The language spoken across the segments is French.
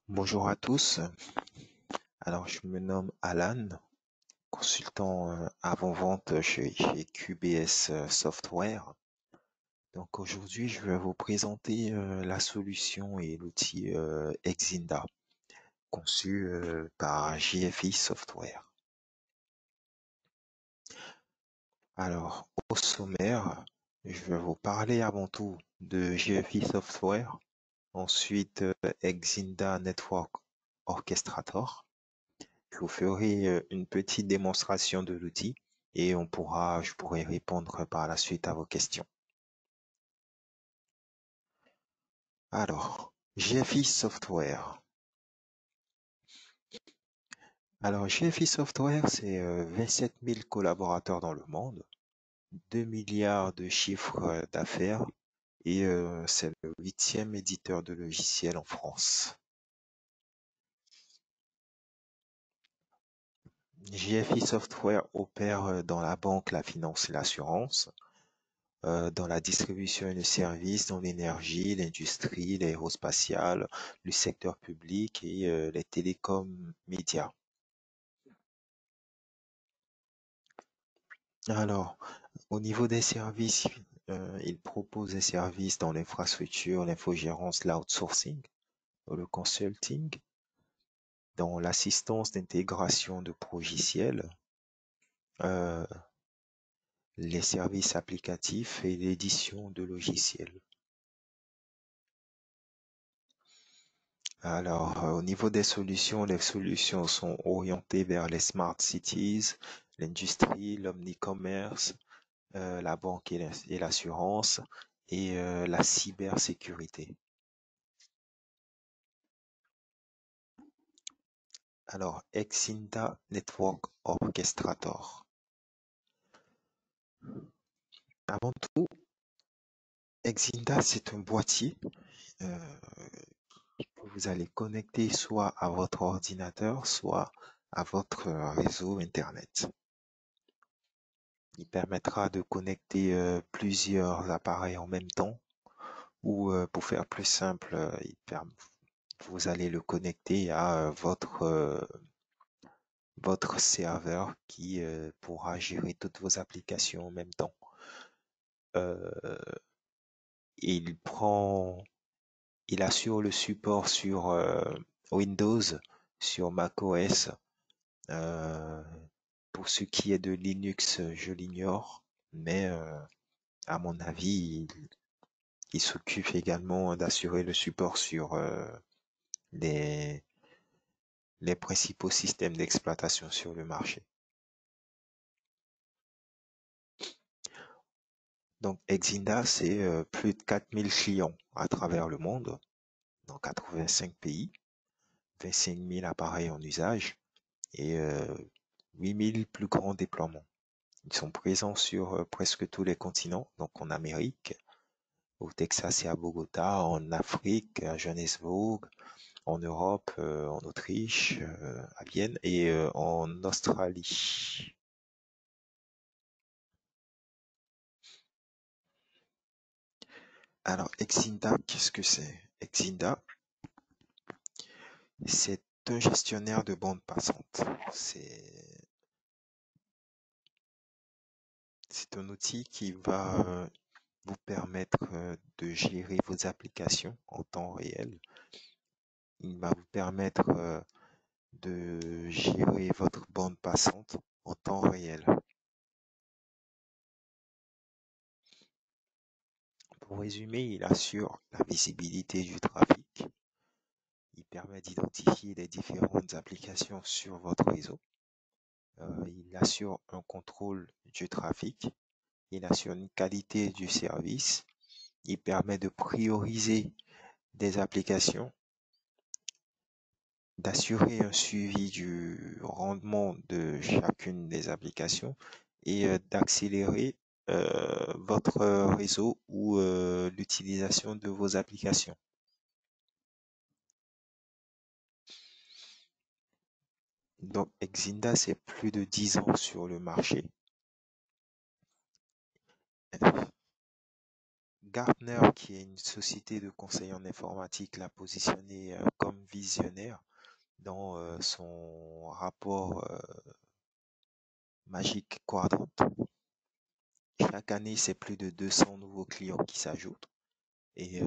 Bonjour à tous. Alors, je me nomme Alan, consultant avant-vente chez QBS Software. Donc aujourd'hui, je vais vous présenter la solution et l'outil Exinda, conçu par JFI Software. Alors, au sommaire, je vais vous parler avant tout de JFI Software, ensuite Exinda Network Orchestrator. Je vous ferai une petite démonstration de l'outil et je pourrai répondre par la suite à vos questions. Alors, GFI Software. Alors, GFI Software, c'est 27 000 collaborateurs dans le monde, 2 milliards de chiffres d'affaires et c'est le 8e éditeur de logiciels en France. GFI Software opère dans la banque, la finance et l'assurance, dans la distribution de services, dans l'énergie, l'industrie, l'aérospatiale, le secteur public et les télécoms médias. Alors, au niveau des services, il propose des services dans l'infrastructure, l'infogérance, l'outsourcing, le consulting, dans l'assistance d'intégration de logiciels, euh, les services applicatifs et l'édition de logiciels. Alors, au niveau des solutions, les solutions sont orientées vers les smart cities, l'industrie, l'omnicommerce, la banque et l'assurance et la cybersécurité. Alors, Exinda Network Orchestrator. Avant tout, Exinda, c'est un boîtier euh, que vous allez connecter soit à votre ordinateur, soit à votre réseau Internet. Il permettra de connecter plusieurs appareils en même temps ou pour faire plus simple, vous allez le connecter à votre serveur qui pourra gérer toutes vos applications en même temps. Euh, il prend, il assure le support sur Windows, sur macOS. Euh, pour ce qui est de Linux, je l'ignore, mais à mon avis, il s'occupe également d'assurer le support sur les, les principaux systèmes d'exploitation sur le marché. Donc, Exinda, c'est plus de 4000 clients à travers le monde, dans 85 pays, 25 000 appareils en usage et 8000 plus grands déploiements. Ils sont présents sur presque tous les continents, donc en Amérique, au Texas et à Bogota, en Afrique, à Johannesburg, en Europe, en Autriche, à Vienne et en Australie. Alors, Exinda, qu'est-ce que c'est? Exinda, c'est un gestionnaire de bande passante. C'est un outil qui va vous permettre de gérer vos applications en temps réel. Il va vous permettre de gérer votre bande passante en temps réel. Pour résumer, il assure la visibilité du trafic. Il permet d'identifier les différentes applications sur votre réseau. Il assure un contrôle du trafic. Il assure une qualité du service. Il permet de prioriser des applications, d'assurer un suivi du rendement de chacune des applications et d'accélérer votre réseau ou l'utilisation de vos applications. Donc, Exinda, c'est plus de 10 ans sur le marché. Gartner, qui est une société de conseil en informatique, l'a positionné comme visionnaire dans son rapport Magic Quadrant. Chaque année, c'est plus de 200 nouveaux clients qui s'ajoutent et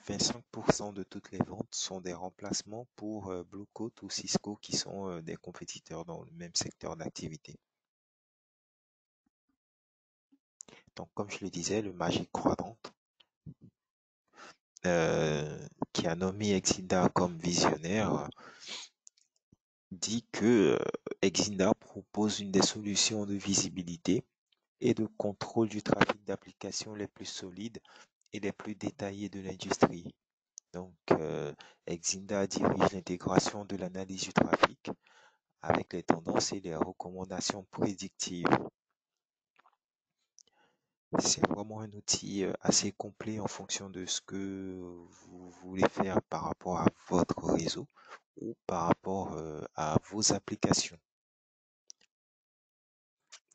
25% de toutes les ventes sont des remplacements pour Blue Coat ou Cisco qui sont des compétiteurs dans le même secteur d'activité. Donc, comme je le disais, le Magic Quadrant, qui a nommé Exida comme visionnaire, dit que Exida propose une des solutions de visibilité et de contrôle du trafic d'applications les plus solides et les plus détaillées de l'industrie. Donc, Exinda dirige l'intégration de l'analyse du trafic avec les tendances et les recommandations prédictives. C'est vraiment un outil assez complet en fonction de ce que vous voulez faire par rapport à votre réseau ou par rapport à vos applications.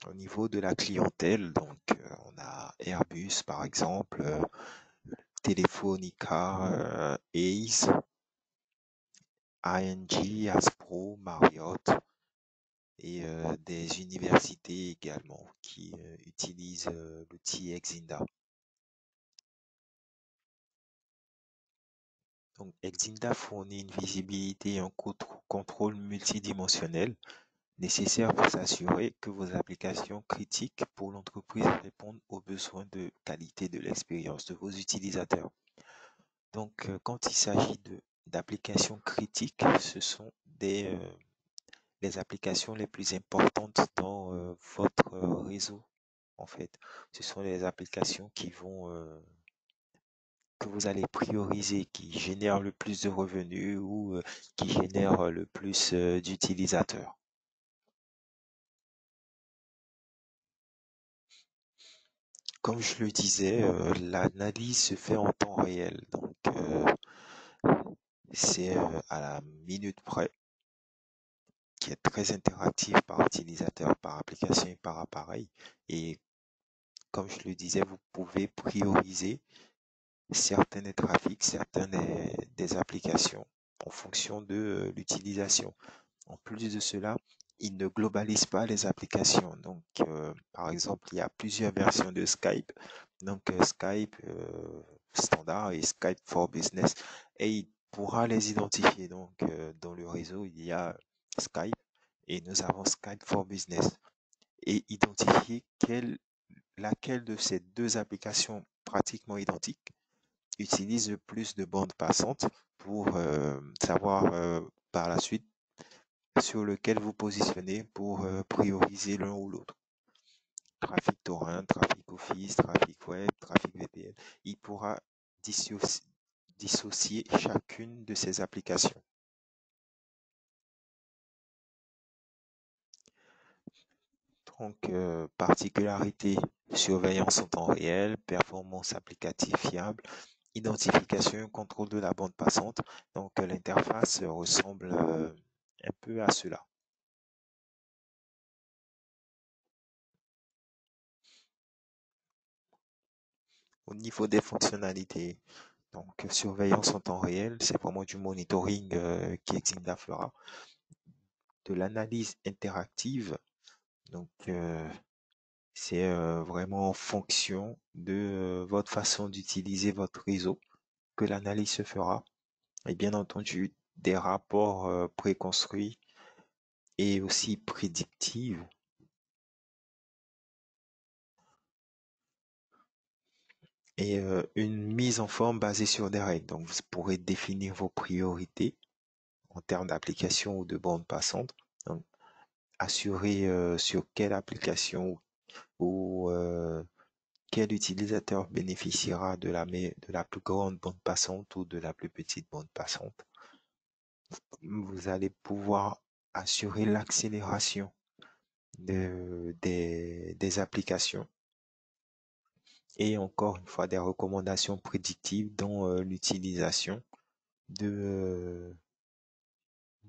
Au niveau de la clientèle, donc on a Airbus par exemple, Telefonica, Ace, ING, Aspro, Marriott et des universités également qui utilisent l'outil Exinda. Donc Exinda fournit une visibilité et un contrôle multidimensionnel nécessaire pour s'assurer que vos applications critiques pour l'entreprise répondent aux besoins de qualité de l'expérience de vos utilisateurs. Donc, quand il s'agit d'applications critiques, ce sont les applications les plus importantes dans votre réseau, en fait. Ce sont les applications que vous allez prioriser, qui génèrent le plus de revenus ou qui génèrent le plus d'utilisateurs. Comme je le disais, l'analyse se fait en temps réel. Donc, c'est à la minute près, qui est très interactif par utilisateur, par application et par appareil. Et comme je le disais, vous pouvez prioriser certains des trafics, certaines des applications en fonction de l'utilisation. En plus de cela, il ne globalise pas les applications. Donc, par exemple, il y a plusieurs versions de Skype. Donc, Skype standard et Skype for Business. Et il pourra les identifier. Donc, dans le réseau, il y a Skype et nous avons Skype for Business. Et identifier laquelle de ces deux applications pratiquement identiques utilise le plus de bandes passantes pour savoir par la suite sur lequel vous positionnez pour prioriser l'un ou l'autre. Trafic torrent, trafic office, trafic web, trafic VPN. Il pourra dissocier chacune de ces applications. Donc, particularité, surveillance en temps réel, performance applicative fiable, identification et contrôle de la bande passante. Donc, l'interface ressemble un peu à cela. Au niveau des fonctionnalités, donc surveillance en temps réel, c'est vraiment du monitoring qu'Exinda fera, de l'analyse interactive, donc c'est vraiment en fonction de votre façon d'utiliser votre réseau que l'analyse se fera, et bien entendu des rapports préconstruits et aussi prédictives, et une mise en forme basée sur des règles. Donc vous pourrez définir vos priorités en termes d'application ou de bande passante. Donc, assurer sur quelle application ou quel utilisateur bénéficiera de la plus grande bande passante ou de la plus petite bande passante. Vous allez pouvoir assurer l'accélération des applications et encore une fois des recommandations prédictives dans l'utilisation de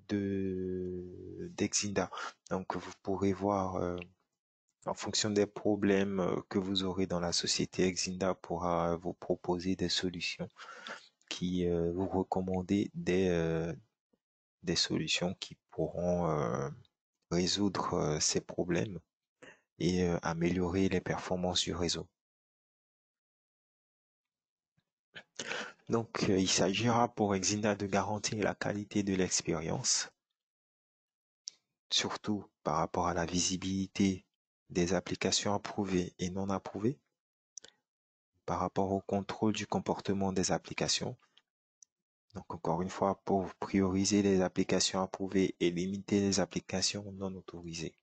d'Exinda. Donc vous pourrez voir En fonction des problèmes que vous aurez dans la société, Exinda pourra vous proposer des solutions qui vous recommander des solutions qui pourront résoudre ces problèmes et améliorer les performances du réseau. Donc, il s'agira pour Exinda de garantir la qualité de l'expérience, surtout par rapport à la visibilité des applications approuvées et non approuvées, par rapport au contrôle du comportement des applications. Donc, encore une fois, pour prioriser les applications approuvées et limiter les applications non autorisées.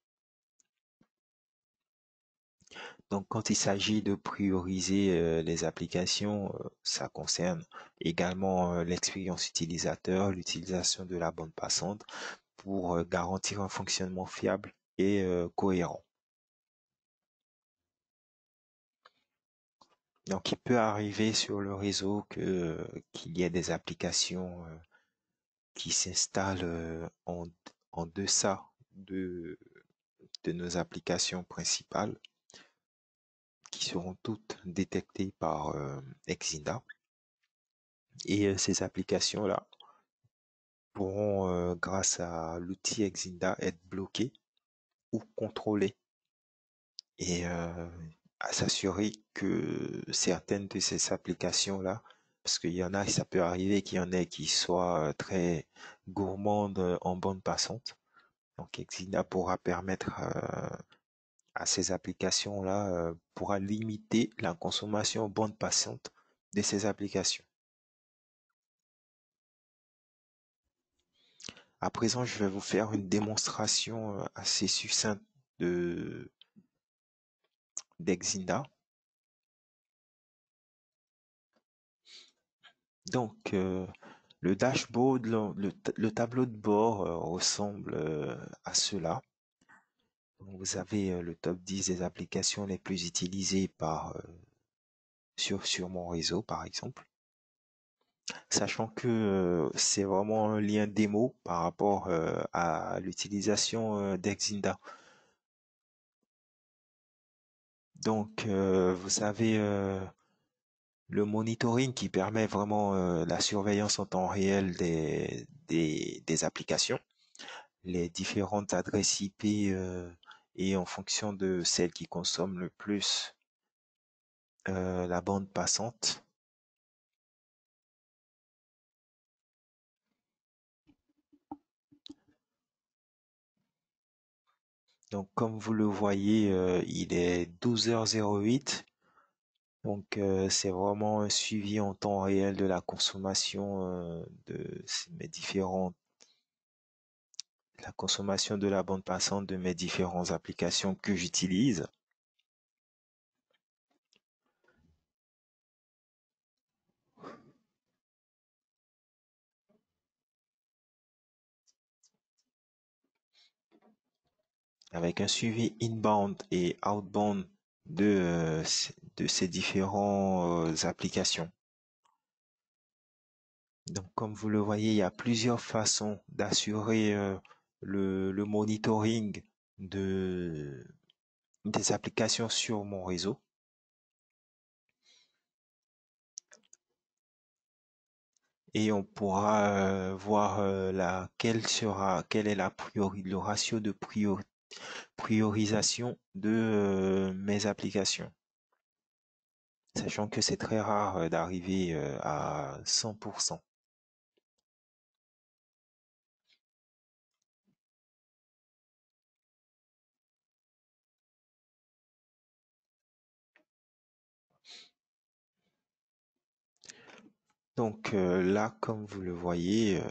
Donc, quand il s'agit de prioriser les applications, ça concerne également l'expérience utilisateur, l'utilisation de la bande passante pour garantir un fonctionnement fiable et cohérent. Donc, il peut arriver sur le réseau qu'il y ait des applications qui s'installent en deçà de nos applications principales qui seront toutes détectées par Exida. Et ces applications-là pourront, grâce à l'outil Exida, être bloquées ou contrôlées et à s'assurer que certaines de ces applications-là, parce qu'il y en a, ça peut arriver qu'il y en ait qui soient très gourmandes en bande passante. Donc Exida pourra permettre à ces applications-là, pourra limiter la consommation en bande passante de ces applications. À présent, je vais vous faire une démonstration assez succincte de d'Exinda. Donc, le dashboard, le tableau de bord ressemble à cela. Donc, vous avez le top 10 des applications les plus utilisées sur mon réseau, par exemple. Sachant que c'est vraiment un lien démo par rapport à l'utilisation d'Exinda. Donc, vous avez le monitoring qui permet vraiment la surveillance en temps réel des applications, les différentes adresses IP et en fonction de celles qui consomment le plus la bande passante. Donc comme vous le voyez, il est 12h08. Donc c'est vraiment un suivi en temps réel de la consommation la consommation de la bande passante de mes différentes applications que j'utilise. Avec un suivi inbound et outbound de ces différentes applications. Donc, comme vous le voyez, il y a plusieurs façons d'assurer le monitoring de, des applications sur mon réseau. Et on pourra voir quel est le ratio de priorisation de mes applications. Sachant que c'est très rare d'arriver à 100%. Donc là, comme vous le voyez,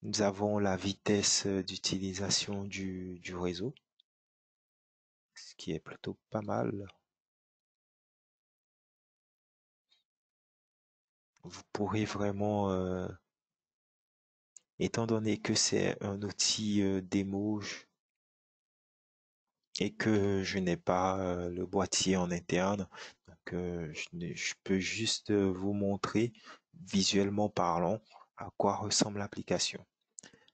nous avons la vitesse d'utilisation du réseau, ce qui est plutôt pas mal. Vous pourrez vraiment, étant donné que c'est un outil démo et que je n'ai pas le boîtier en interne, donc je peux juste vous montrer visuellement parlant à quoi ressemble l'application.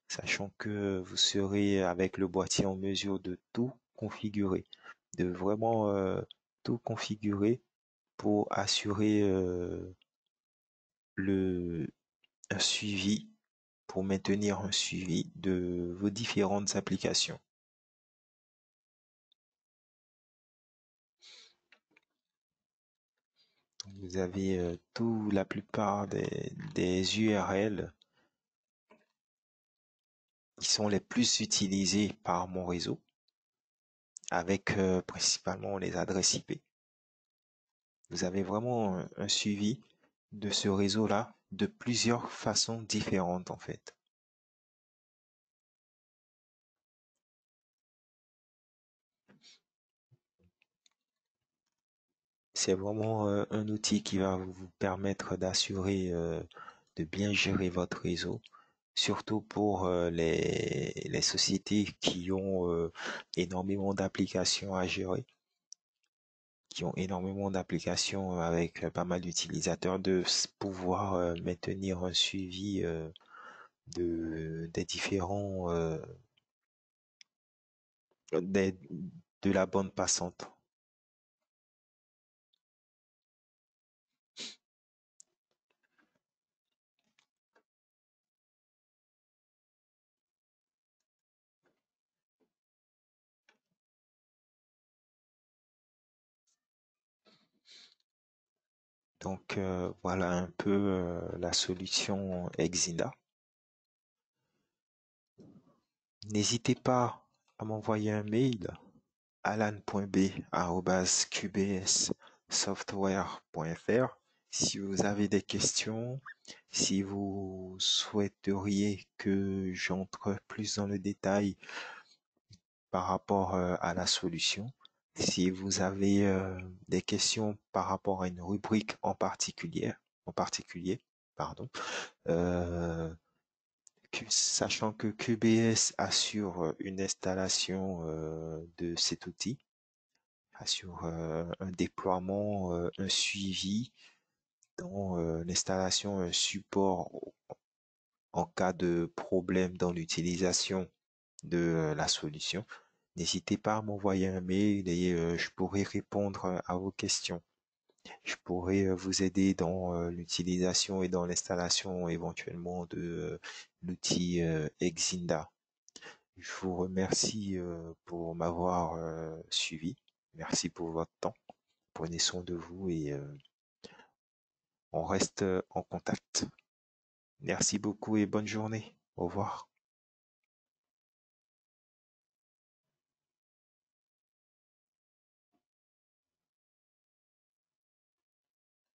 sachant que vous serez avec le boîtier en mesure de tout configurer, de vraiment tout configurer pour assurer le un suivi, pour maintenir un suivi de vos différentes applications. Vous avez la plupart des URL qui sont les plus utilisés par mon réseau, avec principalement les adresses IP. Vous avez vraiment un suivi de ce réseau-là de plusieurs façons différentes en fait. C'est vraiment un outil qui va vous permettre d'assurer, de bien gérer votre réseau, surtout pour les sociétés qui ont énormément d'applications à gérer, qui ont énormément d'applications avec pas mal d'utilisateurs, de pouvoir maintenir un suivi des différents des- de la bande passante. Donc voilà un peu la solution Exida. N'hésitez pas à m'envoyer un mail alan.b@qbssoftware.fr si vous avez des questions, si vous souhaiteriez que j'entre plus dans le détail par rapport à la solution, si vous avez des questions par rapport à une rubrique en particulier, pardon, euh, sachant que QBS assure une installation de cet outil, assure un déploiement, un suivi dans l'installation, un support en cas de problème dans l'utilisation de la solution. N'hésitez pas à m'envoyer un mail et je pourrai répondre à vos questions. Je pourrais vous aider dans l'utilisation et dans l'installation éventuellement de l'outil Exinda. Je vous remercie pour m'avoir suivi. Merci pour votre temps. Prenez soin de vous et on reste en contact. Merci beaucoup et bonne journée. Au revoir.